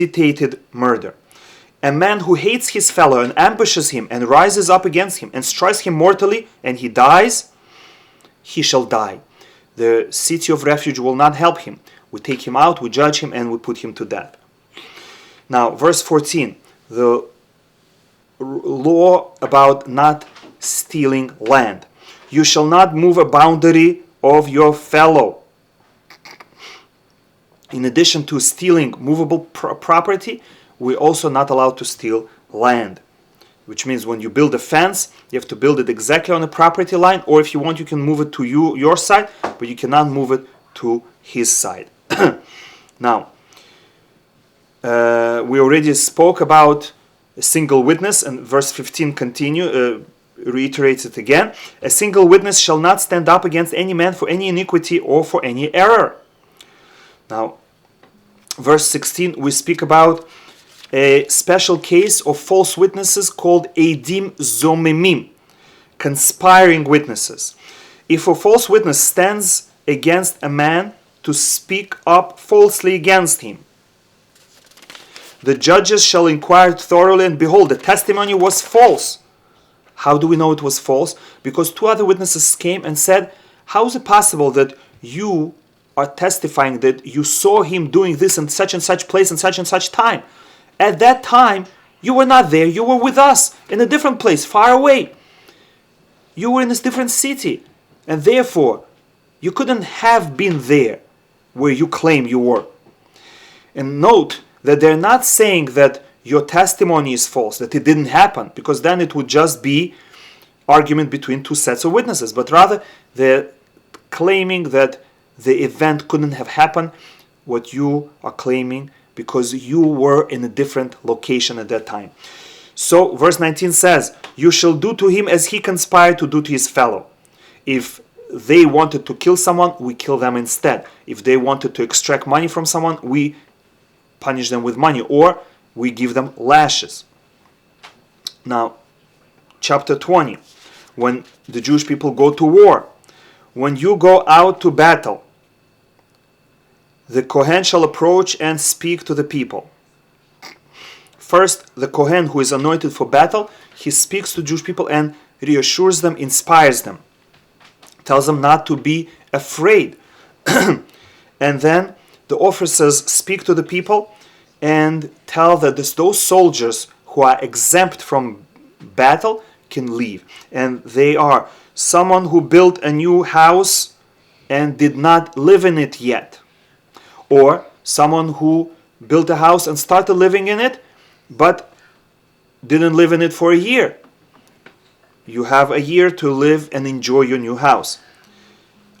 premeditated murder. A man who hates his fellow and ambushes him and rises up against him and strikes him mortally and he dies, he shall die. The city of refuge will not help him. We take him out, we judge him, and we put him to death. Now, verse 14, the law about not stealing land. You shall not move a boundary of your fellow. In addition to stealing movable property, we're also not allowed to steal land. Which means when you build a fence, you have to build it exactly on the property line, or if you want, you can move it to your side, but you cannot move it to his side. Now, we already spoke about a single witness, and verse 15 reiterates it again. A single witness shall not stand up against any man for any iniquity or for any error. Now, verse 16, we speak about a special case of false witnesses called Eidim Zomemim, conspiring witnesses. If a false witness stands against a man to speak up falsely against him, the judges shall inquire thoroughly, and behold, the testimony was false. How do we know it was false? Because two other witnesses came and said, how is it possible that you are testifying that you saw him doing this in such and such place and such time? At that time, you were not there. You were with us in a different place, far away. You were in this different city. And therefore, you couldn't have been there where you claim you were. And note that they're not saying that your testimony is false, that it didn't happen, because then it would just be argument between two sets of witnesses. But rather, they're claiming that the event couldn't have happened, what you are claiming, because you were in a different location at that time. So, verse 19 says, you shall do to him as he conspired to do to his fellow. If they wanted to kill someone, we kill them instead. If they wanted to extract money from someone, we punish them with money, or we give them lashes. Now, chapter 20, when the Jewish people go to war. When you go out to battle, the Kohen shall approach and speak to the people. First, the Kohen who is anointed for battle, he speaks to Jewish people and reassures them, inspires them, tells them not to be afraid. And then the officers speak to the people and tell that those soldiers who are exempt from battle can leave. And they are someone who built a new house and did not live in it yet, or someone who built a house and started living in it, but didn't live in it for a year. You have a year to live and enjoy your new house.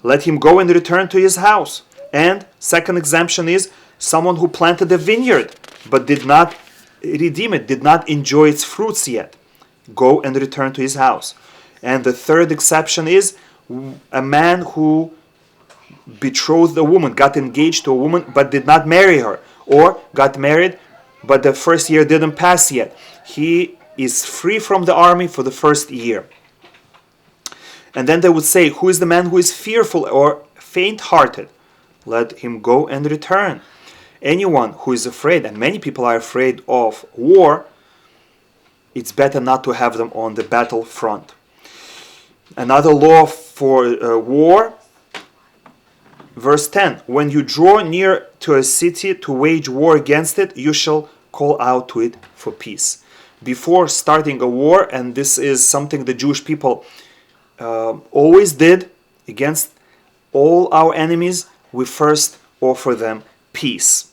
Let him go and return to his house. And second exemption is someone who planted a vineyard, but did not redeem it, did not enjoy its fruits yet. Go and return to his house. And the third exception is a man who betrothed a woman, got engaged to a woman, but did not marry her, or got married, but the first year didn't pass yet. He is free from the army for the first year. And then they would say, who is the man who is fearful or faint-hearted? Let him go and return. Anyone who is afraid, and many people are afraid of war, it's better not to have them on the battlefront. Another law for war, verse 10, when you draw near to a city to wage war against it, you shall call out to it for peace. Before starting a war, and this is something the Jewish people always did against all our enemies, we first offer them peace.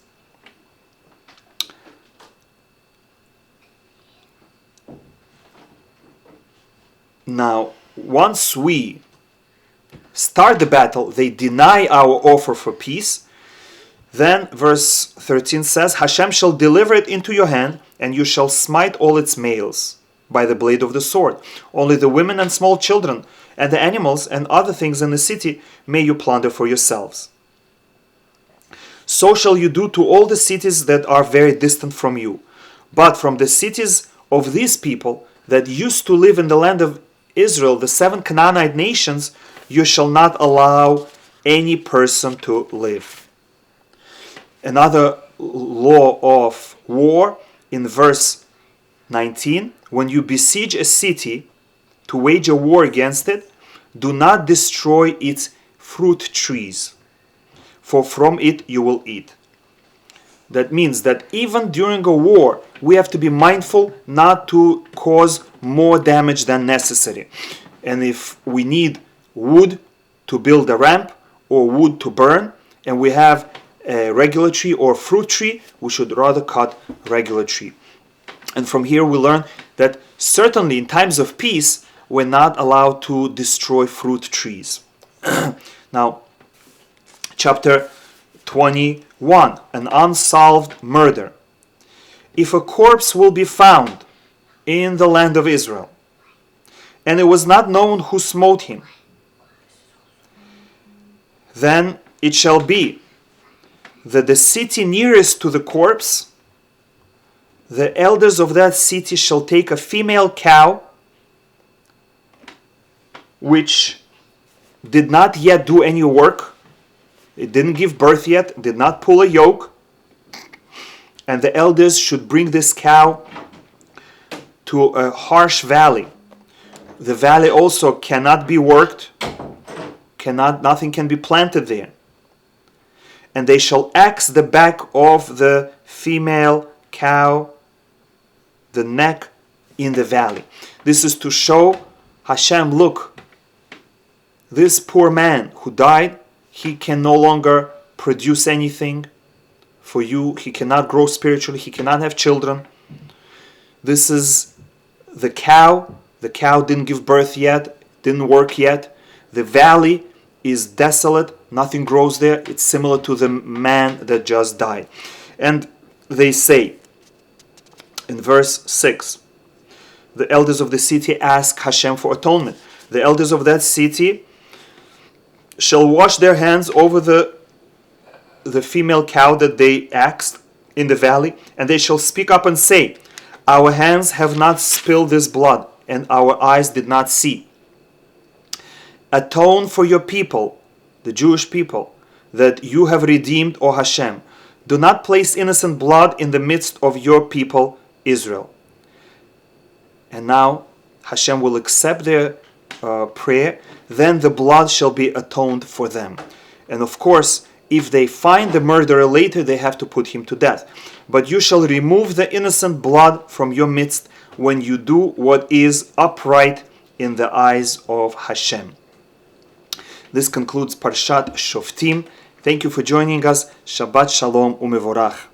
Now, once we start the battle, they deny our offer for peace. Then verse 13 says, Hashem shall deliver it into your hand, and you shall smite all its males by the blade of the sword. Only the women and small children and the animals and other things in the city may you plunder for yourselves. So shall you do to all the cities that are very distant from you. But from the cities of these people that used to live in the land of Israel, the 7 Canaanite nations, you shall not allow any person to live. Another law of war in verse 19. When you besiege a city to wage a war against it, do not destroy its fruit trees, for from it you will eat. That means that even during a war, we have to be mindful not to cause more damage than necessary. And if we need wood to build a ramp or wood to burn, and we have a regular tree or fruit tree, we should rather cut regular tree. And from here we learn that certainly in times of peace, we're not allowed to destroy fruit trees. Now, chapter 21, an unsolved murder. If a corpse will be found in the land of Israel, and it was not known who smote him, then it shall be that the city nearest to the corpse, the elders of that city shall take a female cow which did not yet do any work, it didn't give birth yet, did not pull a yoke, and the elders should bring this cow to a harsh valley. The valley also cannot be worked, nothing can be planted there. And they shall axe the back of the female cow, the neck in the valley. This is to show Hashem, look, this poor man who died, he can no longer produce anything for you. He cannot grow spiritually. He cannot have children. This is the cow. The cow didn't give birth yet, didn't work yet. The valley is desolate. Nothing grows there. It's similar to the man that just died. And they say, in verse 6, the elders of the city ask Hashem for atonement. The elders of that city shall wash their hands over the female cow that they axed in the valley, and they shall speak up and say, our hands have not spilled this blood, and our eyes did not see. Atone for your people, the Jewish people, that you have redeemed, O Hashem. Do not place innocent blood in the midst of your people, Israel. And now Hashem will accept their prayer, then the blood shall be atoned for them. And of course, if they find the murderer later, they have to put him to death. But you shall remove the innocent blood from your midst when you do what is upright in the eyes of Hashem. This concludes Parshat Shoftim. Thank you for joining us. Shabbat Shalom Umevorach.